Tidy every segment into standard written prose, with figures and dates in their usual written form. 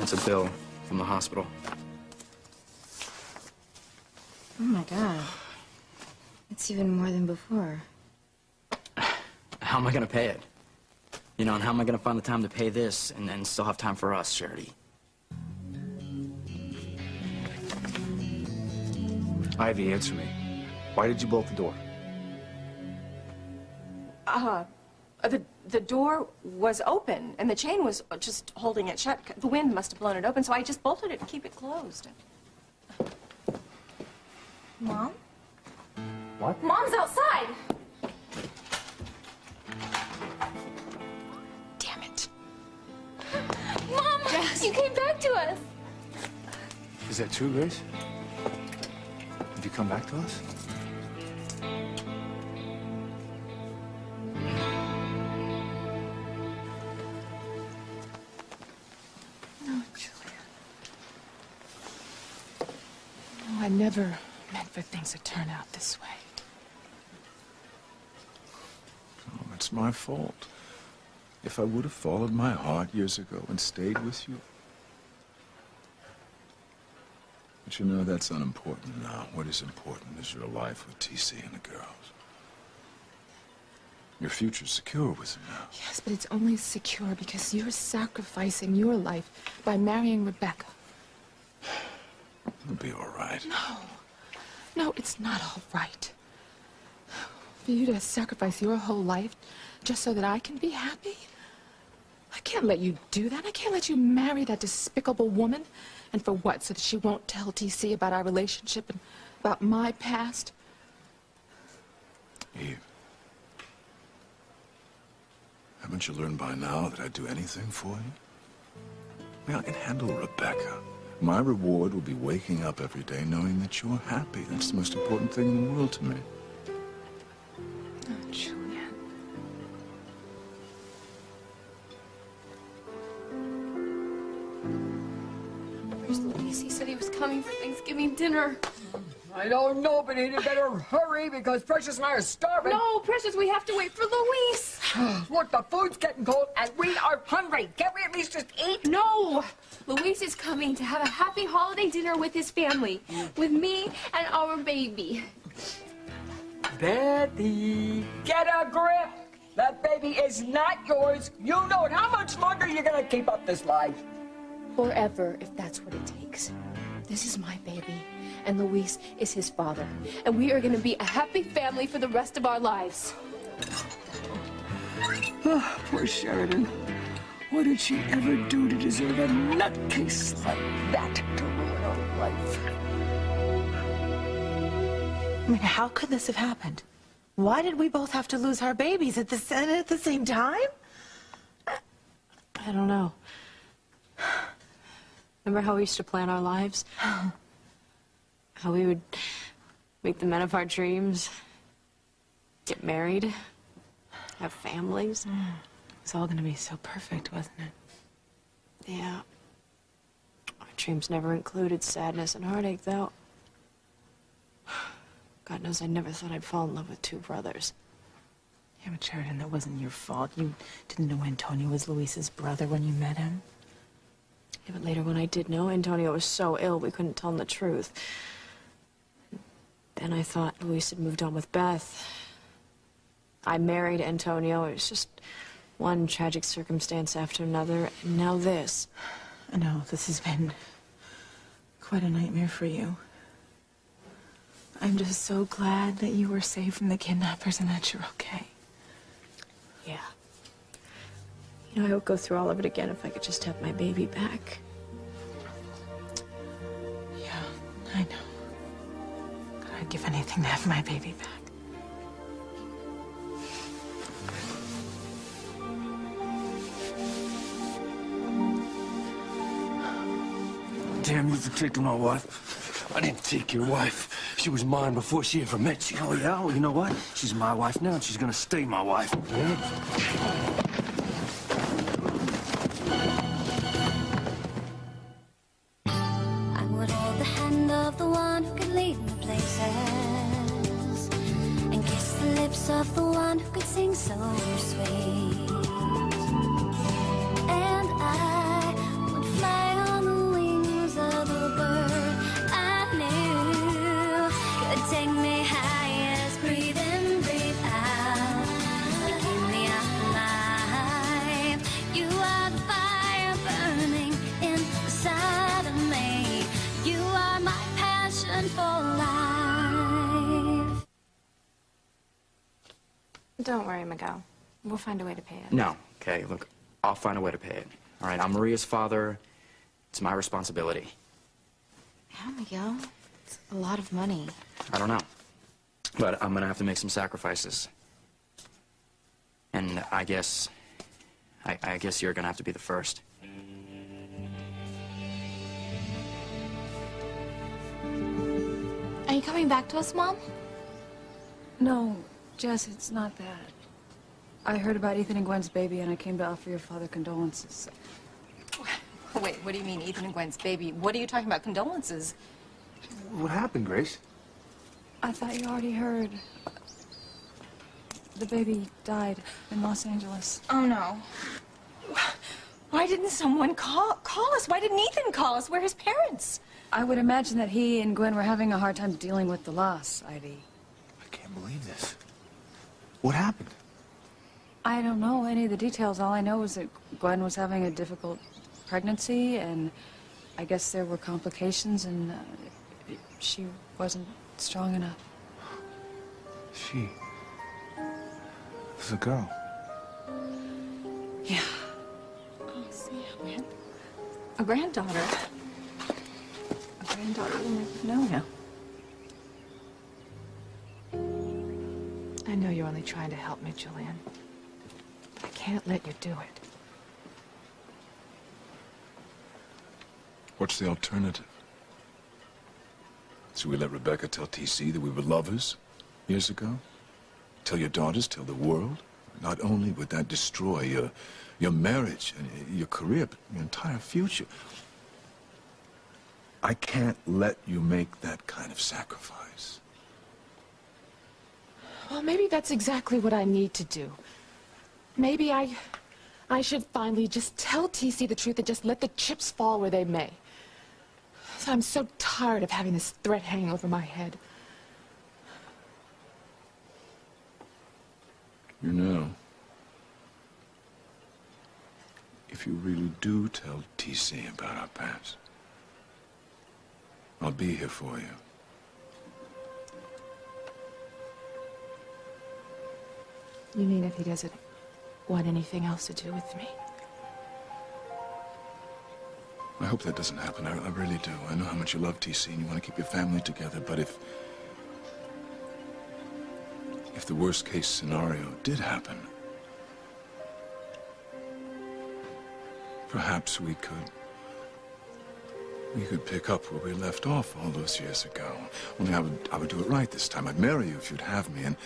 It's a bill from the hospital. Oh, my God. It's even more than before. How am I gonna pay it? You know, and how am I gonna find the time to pay this and still have time for us, Charity? Ivy, answer me. Why did you bolt the door? The door was open, and the chain was just holding it shut. The wind must have blown it open, so I just bolted it to keep it closed. Mom? What? Mom's outside! Damn it. Mom! Jess. You came back to us! Is that true, Grace? Have you come back to us? No, Julia. No, I never meant for things to turn out this way. Oh, it's my fault. If I would have followed my heart years ago and stayed with you. But you know, that's unimportant now. What is important is your life with TC and the girls. Your future's secure with them now. Yes, but it's only secure because you're sacrificing your life by marrying Rebecca. It'll be all right. No, it's not all right. For you to sacrifice your whole life just so that I can be happy? I can't let you do that. I can't let you marry that despicable woman. And for what? So that she won't tell TC about our relationship and about my past? Eve, haven't you learned by now that I'd do anything for you? I mean, I can handle Rebecca. My reward will be waking up every day knowing that you're happy. That's the most important thing in the world to me. Oh, Julian. Where's Luis? He said he was coming for Thanksgiving dinner. I don't know, but he'd better hurry because Precious and I are starving. No, Precious, we have to wait for Luis. Look, the food's getting cold and we are hungry. Can't we at least just eat? No! Luis is coming to have a happy holiday dinner with his family. With me and our baby. Betty, get a grip. That baby is not yours. You know it. How much longer are you going to keep up this life? Forever, if that's what it takes. This is my baby, and Luis is his father. And we are going to be a happy family for the rest of our lives. Oh, poor Sheridan. What did she ever do to deserve a nutcase like that to ruin her life? I mean, how could this have happened? Why did we both have to lose our babies at the same time? I don't know. Remember how we used to plan our lives? How we would make the men of our dreams, get married, have families. It was all gonna be so perfect, wasn't it? Yeah. Our dreams never included sadness and heartache, though. God knows I never thought I'd fall in love with two brothers. Yeah, but Sheridan, that wasn't your fault. You didn't know Antonio was Luis's brother when you met him. Yeah, but later when I did know, Antonio was so ill we couldn't tell him the truth. Then I thought Luis had moved on with Beth. I married Antonio. It was just one tragic circumstance after another, and now this. I know, this has been quite a nightmare for you. I'm just so glad that you were safe from the kidnappers and that you're okay. Yeah. You know, I would go through all of it again if I could just have my baby back. Yeah, I know. God, I'd give anything to have my baby back. Damn you for taking my wife. I didn't take your wife. She was mine before she ever met you. Oh, yeah? Well, you know what? She's my wife now, and she's gonna stay my wife. Yeah? I would hold the hand of the one who could lead me places and kiss the lips of the one who could sing so sweet. And I would fly on Don't worry, Miguel. We'll find a way to pay it. No. Okay, look, I'll find a way to pay it. All right, I'm Maria's father. It's my responsibility. Yeah, Miguel. It's a lot of money. I don't know. But I'm gonna have to make some sacrifices. And I guess you're gonna have to be the first. Are you coming back to us, Mom? No, Jess, it's not that. I heard about Ethan and Gwen's baby, and I came to offer your father condolences. Wait, what do you mean, Ethan and Gwen's baby? What are you talking about, condolences? What happened, Grace? I thought you already heard. The baby died in Los Angeles. Oh, no. Why didn't someone call us? Why didn't Ethan call us? We're his parents. I would imagine that he and Gwen were having a hard time dealing with the loss, Ivy. I can't believe this. What happened? I don't know any of the details. All I know is that Gwen was having a difficult pregnancy, and I guess there were complications, and she wasn't strong enough. She was a girl. Yeah. Oh, see, a granddaughter. A granddaughter we'll never know now. I know you're only trying to help me, Julian. But I can't let you do it. What's the alternative? So we let Rebecca tell TC that we were lovers years ago? Tell your daughters, tell the world? Not only would that destroy your marriage and your career, but your entire future. I can't let you make that kind of sacrifice. Well, maybe that's exactly what I need to do. Maybe I should finally just tell TC the truth and just let the chips fall where they may. So I'm so tired of having this threat hanging over my head. You know, if you really do tell TC about our past, I'll be here for you. You mean if he doesn't want anything else to do with me? I hope that doesn't happen. I really do. I know how much you love TC and you want to keep your family together, but if the worst case scenario did happen, perhaps we could pick up where we left off all those years ago. Only I would do it right this time. I'd marry you if you'd have me, and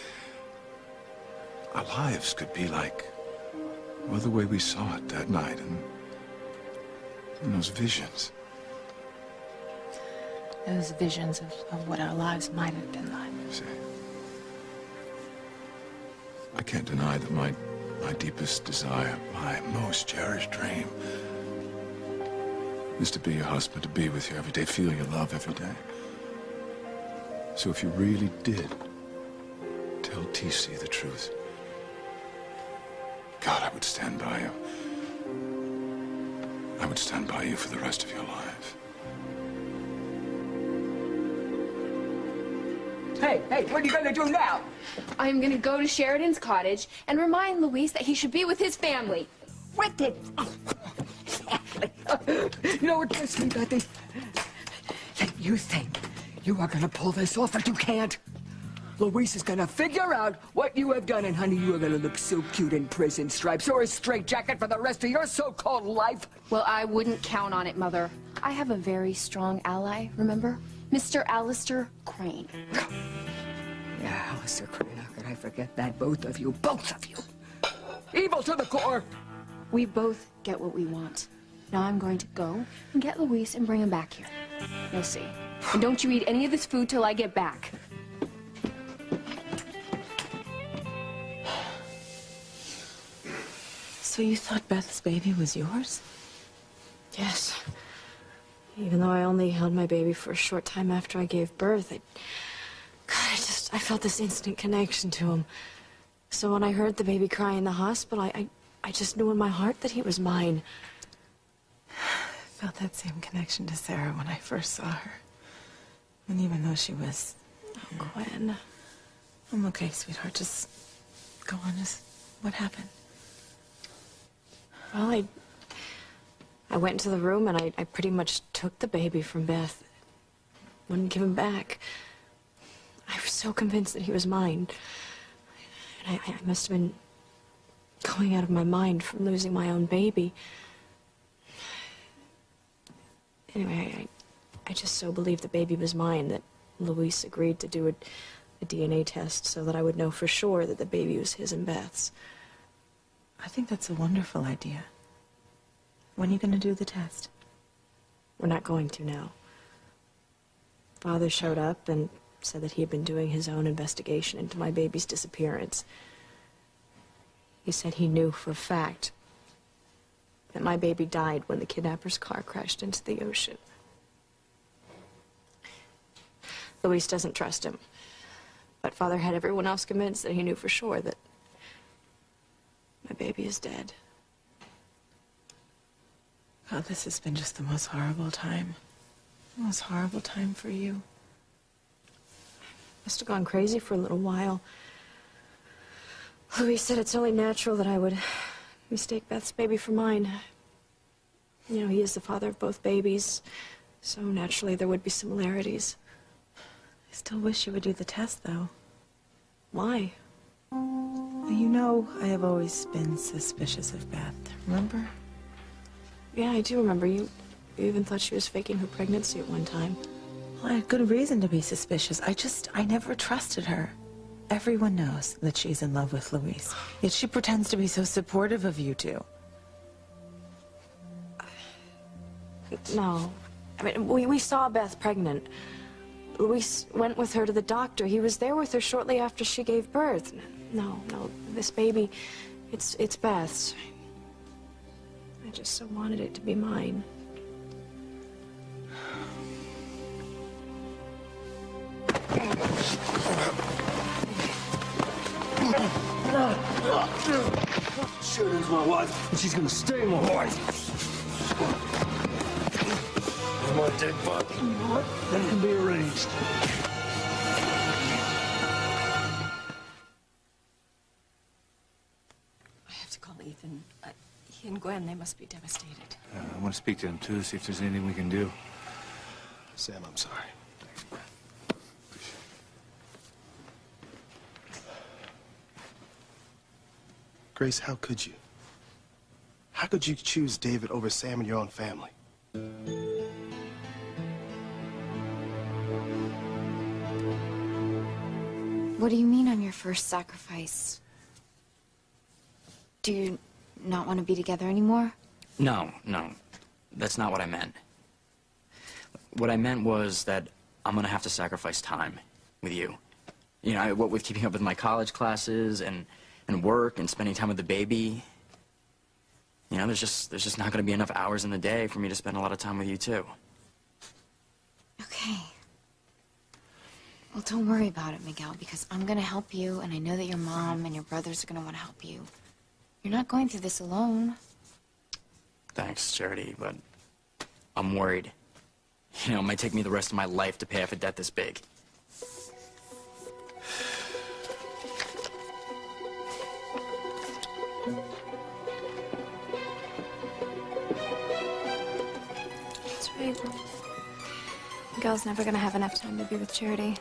our lives could be like, well, the way we saw it that night, and those visions. Those visions of what our lives might have been like. See, I can't deny that my deepest desire, my most cherished dream, is to be your husband, to be with you every day, feel your love every day. So if you really did tell TC the truth, God, I would stand by you. I would stand by you for the rest of your life. Hey, what are you gonna do now? I'm gonna go to Sheridan's cottage and remind Luis that he should be with his family. With it. You know what gets me, Betty? That you think you are gonna pull this off, but you can't. Luis is gonna figure out what you have done, and honey, you are gonna look so cute in prison stripes or a straitjacket for the rest of your so-called life. Well, I wouldn't count on it, Mother. I have a very strong ally, remember? Mr. Alistair Crane. Yeah, Alistair Crane, how could I forget that? Both of you. Evil to the core. We both get what we want. Now I'm going to go and get Luis and bring him back here. You'll see. And don't you eat any of this food till I get back. So you thought Beth's baby was yours? Yes. Even though I only held my baby for a short time after I gave birth, I felt this instant connection to him. So when I heard the baby cry in the hospital, I just knew in my heart that he was mine. I felt that same connection to Sarah when I first saw her. And even though she was... Oh, Gwen. I'm okay, sweetheart. Just Go on, what happened? Well, I went into the room and I pretty much took the baby from Beth. Wouldn't give him back. I was so convinced that he was mine. And I must have been going out of my mind from losing my own baby. Anyway, I just so believed the baby was mine that Luis agreed to do a DNA test so that I would know for sure that the baby was his and Beth's. I think that's a wonderful idea. When are you going to do the test? We're not going to now. Father showed up and said that he had been doing his own investigation into my baby's disappearance. He said he knew for a fact that my baby died when the kidnapper's car crashed into the ocean. Luis doesn't trust him, but Father had everyone else convinced that he knew for sure that my baby is dead. God, this has been just the most horrible time. The most horrible time for you. Must have gone crazy for a little while. Luis said it's only natural that I would mistake Beth's baby for mine. You know, he is the father of both babies, so naturally there would be similarities. I still wish you would do the test, though. Why? You know, I have always been suspicious of Beth, remember? Yeah, I do remember. You even thought she was faking her pregnancy at one time. Well, I had good reason to be suspicious. I never trusted her. Everyone knows that she's in love with Luis, yet she pretends to be so supportive of you two. No. I mean, we saw Beth pregnant. Luis went with her to the doctor. He was there with her shortly after she gave birth. No, this baby, it's Beth's. I just so wanted it to be mine. Sheridan's my wife, and she's gonna stay my wife. My dead body. That can be arranged. I have to call Ethan. He and Gwen, they must be devastated. I want to speak to him, too, see if there's anything we can do. Sam, I'm sorry. Grace, how could you? How could you choose David over Sam and your own family? What do you mean I'm your first sacrifice? Do you not want to be together anymore? No. That's not what I meant. What I meant was that I'm gonna have to sacrifice time with you. You know, what with keeping up with my college classes and work and spending time with the baby. You know, there's just not gonna be enough hours in the day for me to spend a lot of time with you too. Okay. Well, don't worry about it, Miguel, because I'm gonna help you, and I know that your mom and your brothers are gonna want to help you. You're not going through this alone. Thanks, Charity, but I'm worried. You know, it might take me the rest of my life to pay off a debt this big. That's right. Miguel's never gonna have enough time to be with Charity.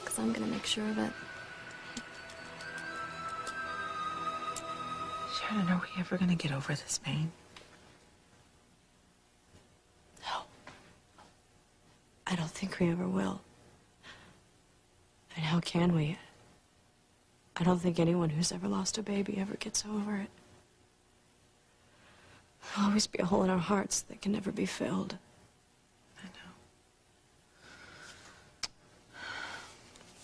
Because I'm gonna make sure of it. Sheridan, are we ever gonna get over this pain? No. I don't think we ever will. And how can we? I don't think anyone who's ever lost a baby ever gets over it. There'll always be a hole in our hearts that can never be filled. I know.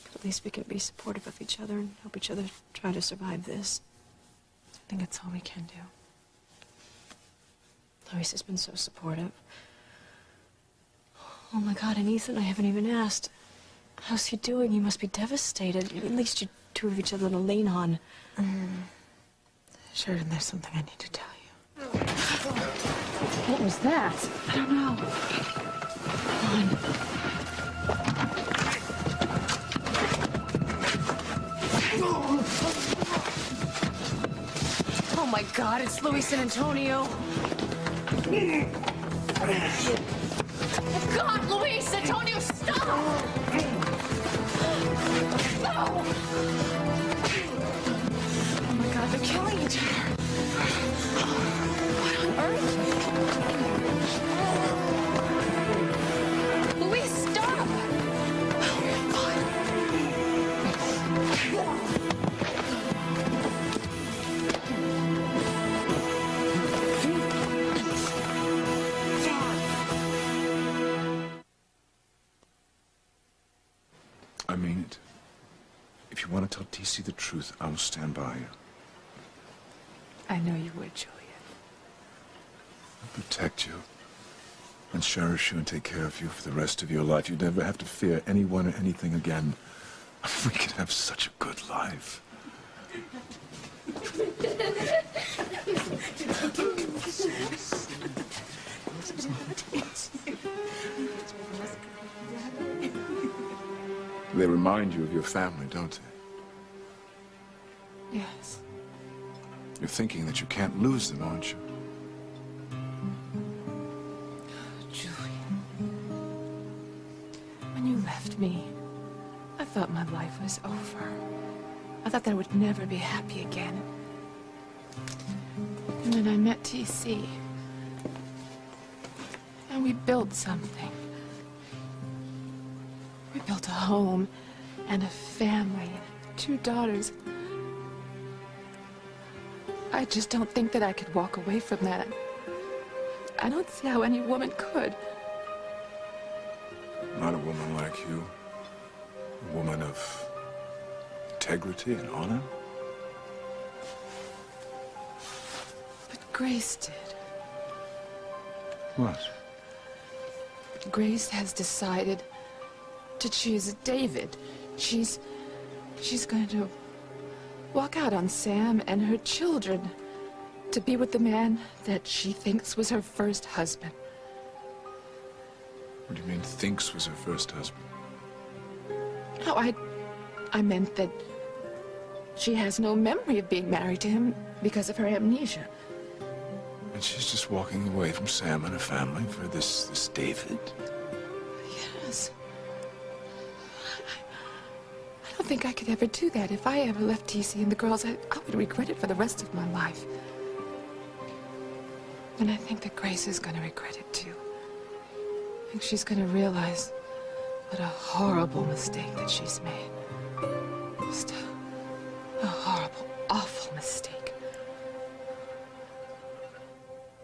But at least we can be supportive of each other and help each other try to survive this. I think it's all we can do. Luis has been so supportive. Oh my God, and Ethan, I haven't even asked. How's he doing? He must be devastated. At least you two of each other to lean on. Sheridan, there's something I need to tell you. What was that? I don't know. Come on. my God, it's Luis and Antonio. God, Luis, Antonio, stop! No! Oh my God, they're killing each other. What on earth? Luis, stop! Oh, God. I mean it. If you want to tell TC the truth, I'll stand by you. I know you would, Julian. I'll protect you and cherish you and take care of you for the rest of your life. You'd never have to fear anyone or anything again. We could have such a good life. They remind you of your family, don't they? Yes. You're thinking that you can't lose them, aren't you? Julian. When you left me, I thought my life was over. I thought that I would never be happy again. And then I met TC. And we built something. We built a home and a family, 2 daughters. I just don't think that I could walk away from that. I don't see how any woman could. Not a woman like you. A woman of integrity and honor. But Grace did. What? Grace has decided to choose David. She's going to walk out on Sam and her children to be with the man that she thinks was her first husband. What do you mean, thinks was her first husband? No, I meant that she has no memory of being married to him because of her amnesia. And she's just walking away from Sam and her family for this David? Yes. I don't think I could ever do that. If I ever left TC and the girls, I would regret it for the rest of my life. And I think that Grace is going to regret it too. I think she's going to realize what a horrible mistake that she's made. Just a horrible, awful mistake.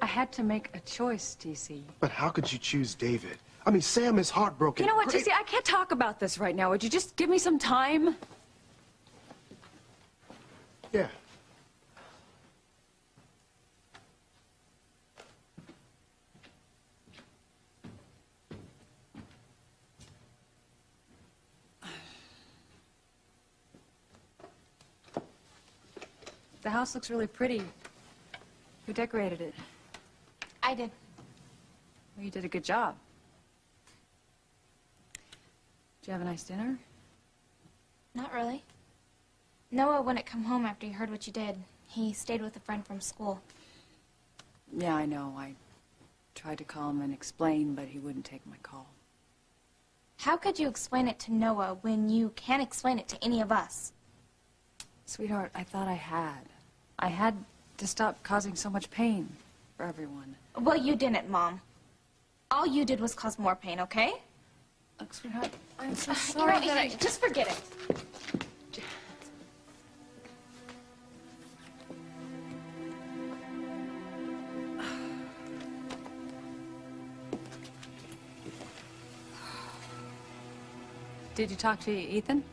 I had to make a choice, TC. But how could you choose David? I mean, Sam is heartbroken. You know what, TC? I can't talk about this right now. Would you just give me some time? Yeah. The house looks really pretty. Who decorated it? I did. Well, you did a good job. Did you have a nice dinner? Not really. Noah wouldn't come home after he heard what you did. He stayed with a friend from school. Yeah, I know. I tried to call him and explain, but he wouldn't take my call. How could you explain it to Noah when you can't explain it to any of us? Sweetheart, I thought I had. I had to stop causing so much pain for everyone. Well, you didn't, Mom. All you did was cause more pain, okay? Look, sweetheart, I'm so You sorry know, that I... just forget it. Did you talk to Ethan?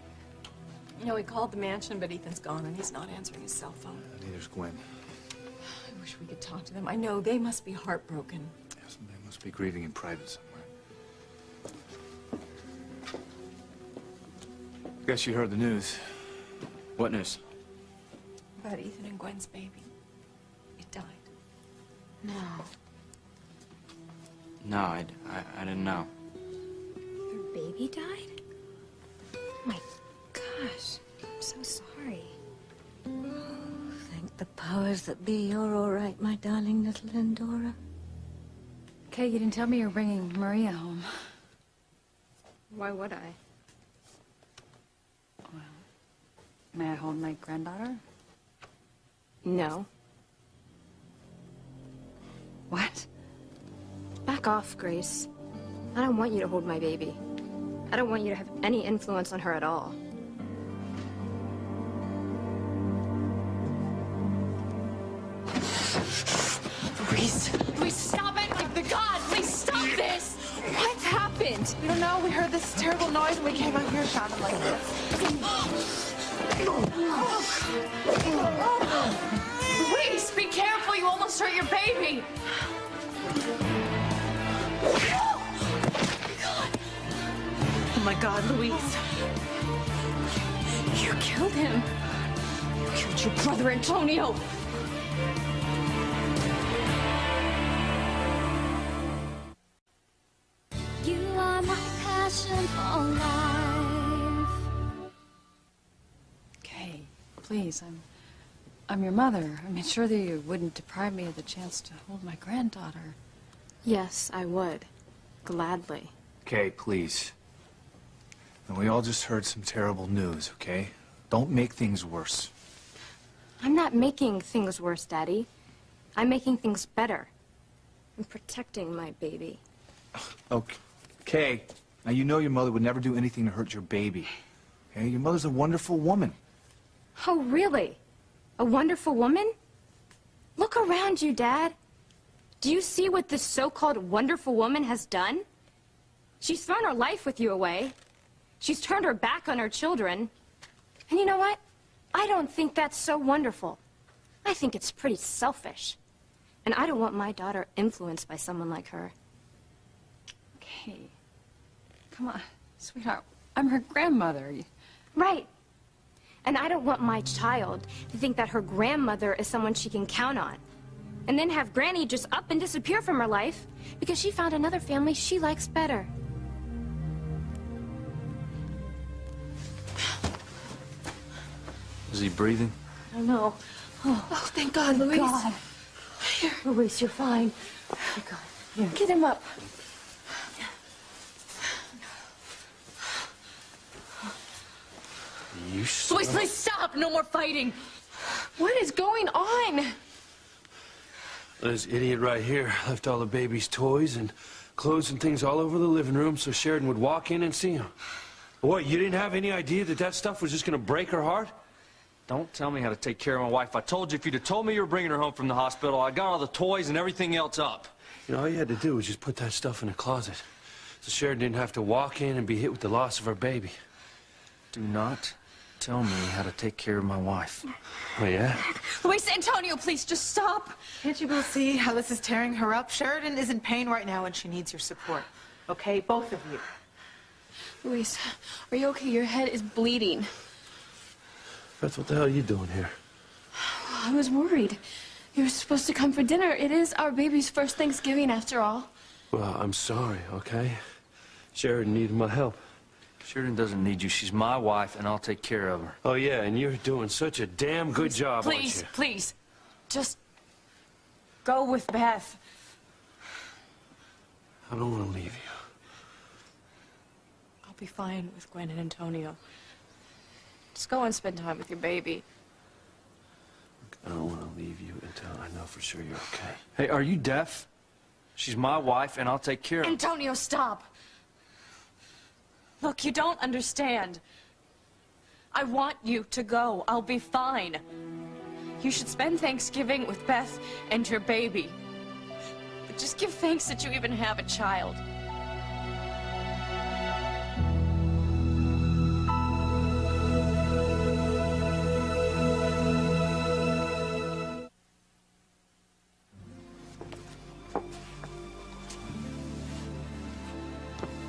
No, he called the mansion, but Ethan's gone and he's not answering his cell phone. Neither's Gwen. I wish we could talk to them. I know they must be heartbroken. Yes, they must be grieving in private somewhere. Guess you heard the news. What news? About Ethan and Gwen's baby. It died. No. No, I didn't know. Your baby died? Oh my gosh. I'm so sorry. Thank The powers that be, you're all right, my darling little Endora. Kay, you didn't tell me you were bringing Maria home. Why would I? Well, may I hold my granddaughter? No. What? Back off, Grace. I don't want you to hold my baby. I don't want you to have any influence on her at all. Luis, stop it! Like the God, please stop this! What happened? We don't know. We heard this terrible noise and we came out here shouting like this. Luis, be careful! You almost hurt your baby! Oh my God, Luis. You killed him. You killed your brother, Antonio. You are my passion for life. Kay, please, I'm your mother. I mean, surely you wouldn't deprive me of the chance to hold my granddaughter. Yes, I would. Gladly. Okay, please. And we all just heard some terrible news, okay? Don't make things worse. I'm not making things worse, Daddy. I'm making things better. I'm protecting my baby. Okay. Now, you know your mother would never do anything to hurt your baby. Okay? Your mother's a wonderful woman. Oh, really? A wonderful woman? Look around you, Dad. Do you see what this so-called wonderful woman has done? She's thrown her life with you away. She's turned her back on her children. And you know what? I don't think that's so wonderful. I think it's pretty selfish. And I don't want my daughter influenced by someone like her. Okay. Come on, sweetheart. I'm her grandmother. Right. And I don't want my child to think that her grandmother is someone she can count on. And then have Granny just up and disappear from her life because she found another family she likes better. Is he breathing? I don't know. Oh, thank God, Luis. God. Here. Luis, you're fine. Oh, God. Here. Get him up. You Luis, please stop. No more fighting. What is going on? This idiot right here left all the baby's toys and clothes and things all over the living room so Sheridan would walk in and see him. What, you didn't have any idea that that stuff was just gonna break her heart? Don't tell me how to take care of my wife. I told you if you'd have told me you were bringing her home from the hospital, I got all the toys and everything else up. You know, all you had to do was just put that stuff in a closet so Sheridan didn't have to walk in and be hit with the loss of her baby. Do not tell me how to take care of my wife. Oh, yeah? Luis, Antonio, please just stop. Can't you both see how this is tearing her up? Sheridan is in pain right now and she needs your support. Okay, both of you. Luis, are you okay? Your head is bleeding. Beth, what the hell are you doing here? I was worried. You were supposed to come for dinner. It is our baby's first Thanksgiving, after all. Well, I'm sorry, okay? Sheridan needed my help. Sheridan doesn't need you. She's my wife, and I'll take care of her. Oh, yeah, and you're doing such a damn good job, aren't Please, you? please, just go with Beth. I don't want to leave you. I'll be fine with Gwen and Antonio. Just go and spend time with your baby. I don't want to leave you until I know for sure you're okay. Hey, are you deaf? She's my wife, and I'll take care of her. Antonio, stop. Look, you don't understand. I want you to go. I'll be fine. You should spend Thanksgiving with Beth and your baby. But just give thanks that you even have a child.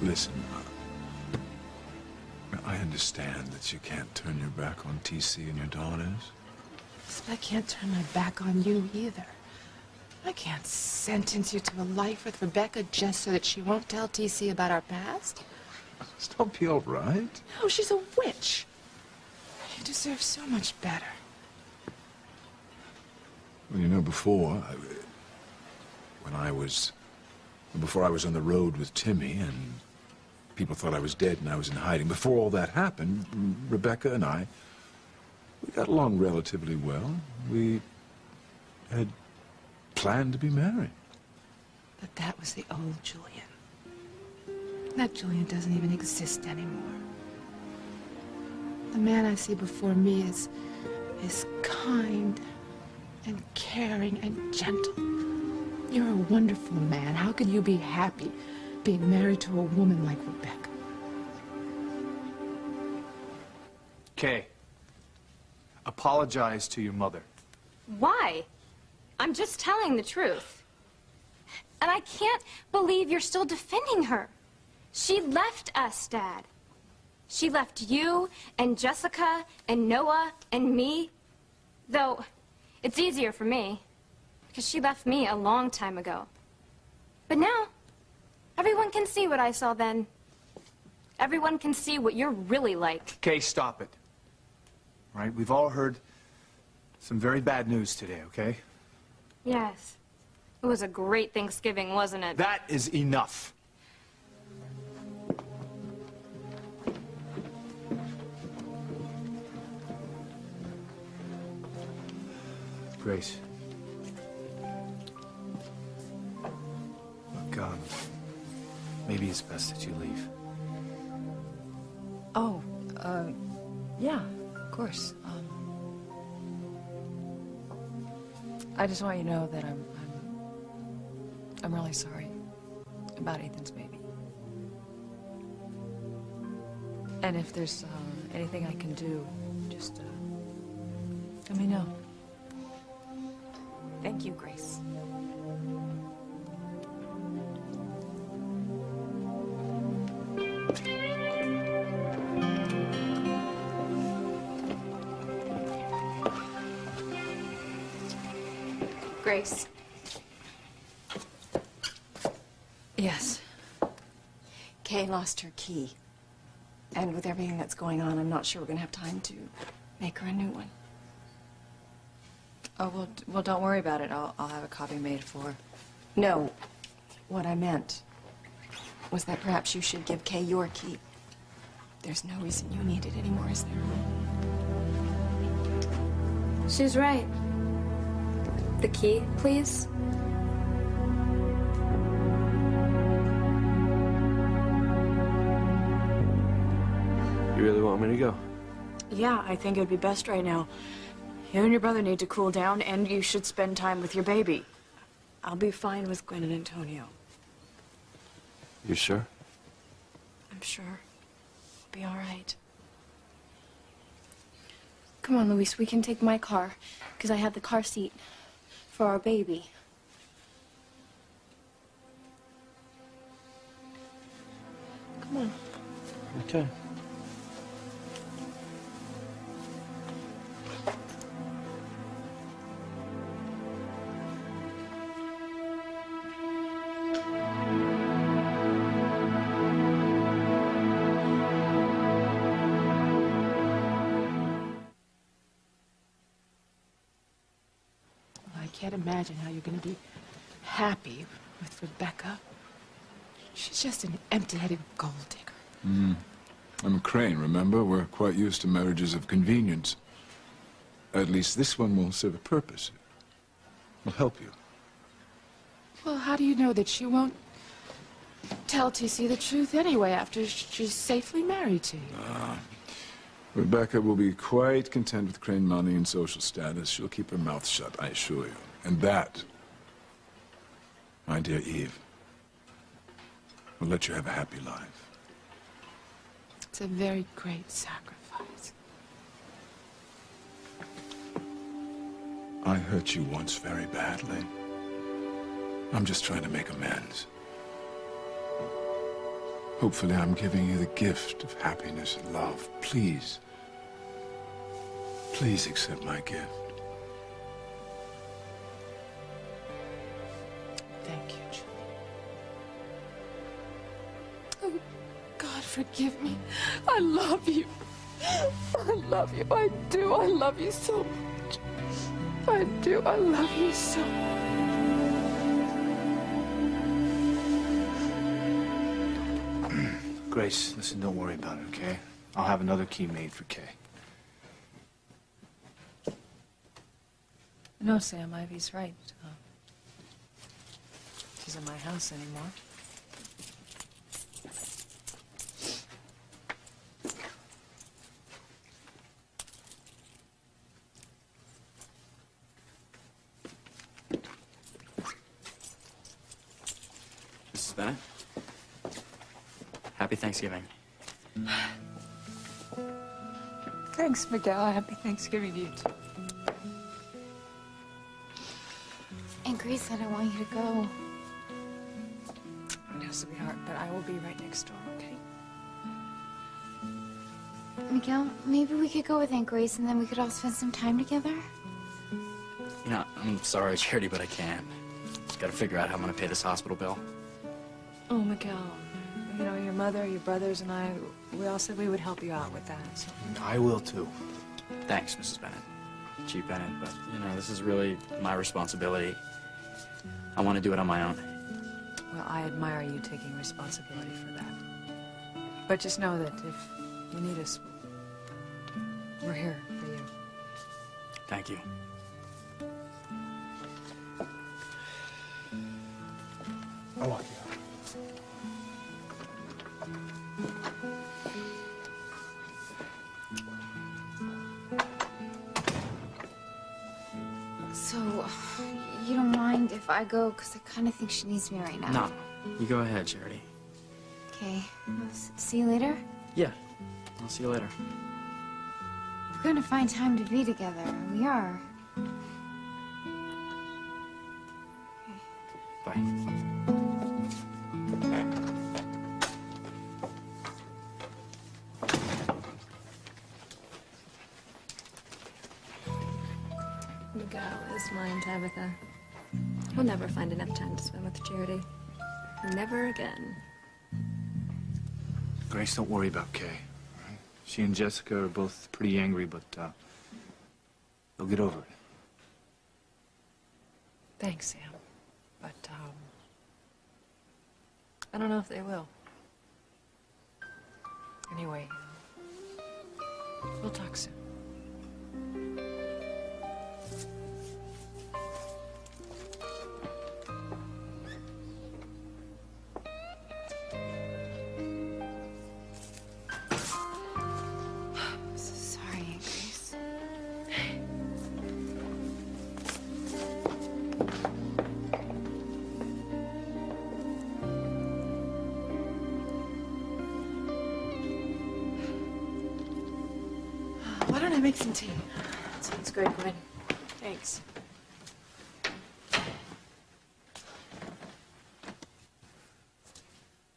Listen, I understand that you can't turn your back on TC and your daughters. I can't turn my back on you either. I can't sentence you to a life with Rebecca just so that she won't tell TC about our past. She'll be all right. No, she's a witch. You deserve so much better. Well, you know, before I was on the road with Timmy and people thought I was dead and I was in hiding, before all that happened, Rebecca and I, we got along relatively well. We had planned to be married. But that was the old Julian. That Julian doesn't even exist anymore. The man I see before me is kind and caring and gentle. You're a wonderful man. How could you be happy being married to a woman like Rebecca? Kay, apologize to your mother. Why? I'm just telling the truth. And I can't believe you're still defending her. She left us, Dad. She left you and Jessica and Noah and me. Though, it's easier for me, because she left me a long time ago. But now, everyone can see what I saw then. Everyone can see what you're really like. Kay, stop it. All right, we've all heard some very bad news today, okay? Yes. It was a great Thanksgiving, wasn't it? That is enough. Grace. Look, maybe it's best that you leave. Oh, yeah, of course. I just want you to know that I'm really sorry about Ethan's baby. And if there's anything I can do, just let me know. Thank you, Grace. Grace. Yes. Kay lost her key. And with everything that's going on, I'm not sure we're gonna have time to make her a new one. Oh, well, don't worry about it. I'll have a copy made for her. No. What I meant was that perhaps you should give Kay your key. There's no reason you need it anymore, is there? She's right. The key, please. You really want me to go? Yeah, I think it would be best right now. You and your brother need to cool down, and you should spend time with your baby. I'll be fine with Gwen and Antonio. You sure? I'm sure. We'll be all right. Come on, Luis, we can take my car, because I have the car seat for our baby. Come on. Okay. I can't imagine how you're going to be happy with Rebecca. She's just an empty-headed gold digger. I'm a Crane, remember? We're quite used to marriages of convenience. At least this one will serve a purpose. Will help you. Well, how do you know that she won't tell TC the truth anyway after she's safely married to you? Rebecca will be quite content with Crane money and social status. She'll keep her mouth shut, I assure you. And that, my dear Eve, will let you have a happy life. It's a very great sacrifice. I hurt you once very badly. I'm just trying to make amends. Hopefully I'm giving you the gift of happiness and love. Please, please accept my gift. Thank you, Julie. Oh, God, forgive me. I love you. I love you. I do. I love you so much. I do. I love you so. Grace, listen, don't worry about it, okay? I'll have another key made for Kay. No, Sam, Ivy's right. She's in my house anymore. Mrs. Bennett? Happy Thanksgiving. Thanks, Miguel. Happy Thanksgiving to you, too. And Grace said I want you to go. I know, sweetheart, but I will be right next door, okay? Miguel, maybe we could go with Aunt Grace and then we could all spend some time together? You know, I'm sorry, Charity, but I can't. Gotta figure out how I'm gonna pay this hospital bill. Oh, Miguel, you know, your mother, your brothers, and I, we all said we would help you out with that, so. I will, too. Thanks, Mrs. Bennett. Chief Bennett, but, you know, this is really my responsibility. I want to do it on my own. Well, I admire you taking responsibility for that. But just know that if you need us, we're here for you. Thank you. I'll walk you out. So, you don't mind if I go? Because I kind of think she needs me right now. No, you go ahead, Charity. Okay. See you later? Yeah, I'll see you later. We're gonna find time to be together. We are. Bye. Miguel is mine, Tabitha. He'll never find enough time to spend with Charity. Never again. Grace, don't worry about Kay. All right? She and Jessica are both pretty angry, but they'll get over it. Thanks, Sam. But, I don't know if they will. Anyway, we'll talk soon. Sorry, Aunt Grace. Why don't I make some tea? Sounds good, Gwen. Thanks.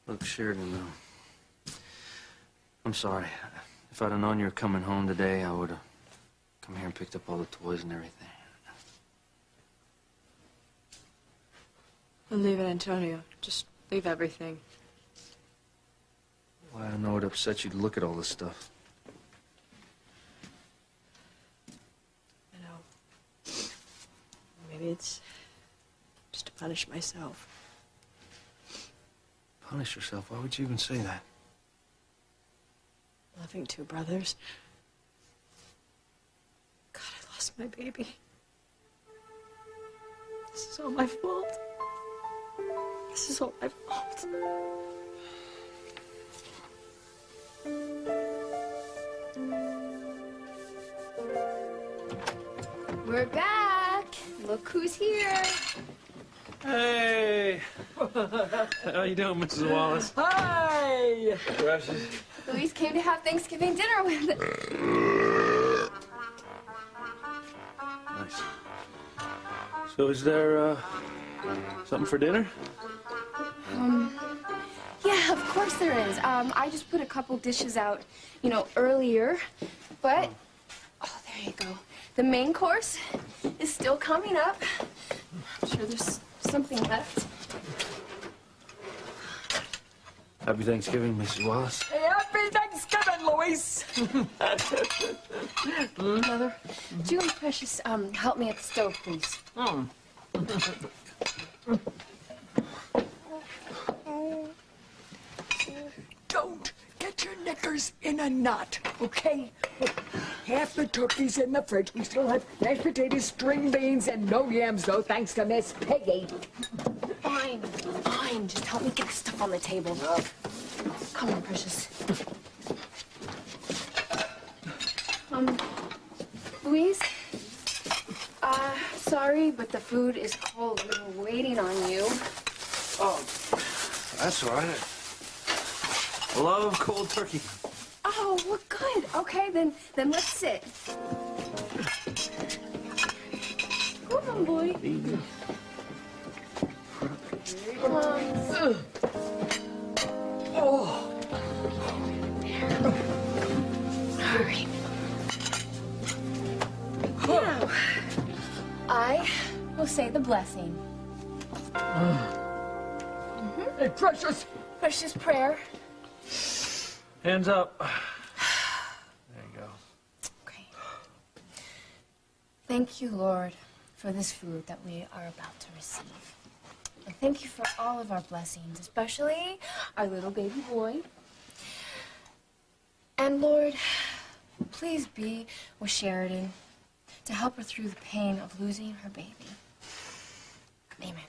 Look, Sheridan, I'm sorry. If I'd have known you were coming home today, I would have come here and picked up all the toys and everything. I'll leave it, Antonio. Just leave everything. Well, I know it upsets you to look at all this stuff. I know. Maybe it's just to punish myself. Punish yourself? Why would you even say that? Loving two brothers. God, I lost my baby. This is all my fault. This is all my fault. We're back. Look who's here. Hey! How you doing, Mrs. Wallace? Hi! Precious. Louise came to have Thanksgiving dinner with us. Nice. So is there, something for dinner? Yeah, of course there is. I just put a couple dishes out, you know, earlier. But, oh, there you go. The main course is still coming up. I'm sure there's something left. Happy Thanksgiving, Mrs. Wallace. Happy Happy Thanksgiving, Luis! Mother, do you and Precious help me at the stove, please? Don't get your knickers in a knot, okay? Half the turkey's in the fridge. We still have mashed potatoes, string beans, and no yams, though, thanks to Miss Piggy. Fine, fine. Just help me get the stuff on the table. Come on, Precious. Louise? Sorry, but the food is cold. We were waiting on you. Oh, that's all right. I love cold turkey. Oh, well, good. Okay, then let's sit. Go on, boy. Oh. All right. Now, I will say the blessing. Hey, Precious. Precious prayer. Hands up. There you go. Okay. Thank you, Lord, for this food that we are about to receive. And thank you for all of our blessings, especially our little baby boy. And Lord, please be with Sheridan to help her through the pain of losing her baby. Amen.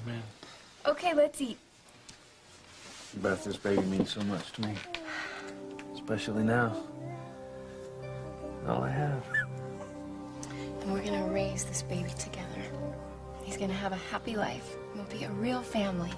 Amen. Okay, let's eat. Beth, this baby means so much to me. Especially now. All I have. And we're gonna raise this baby together. He's gonna have a happy life. We'll be a real family.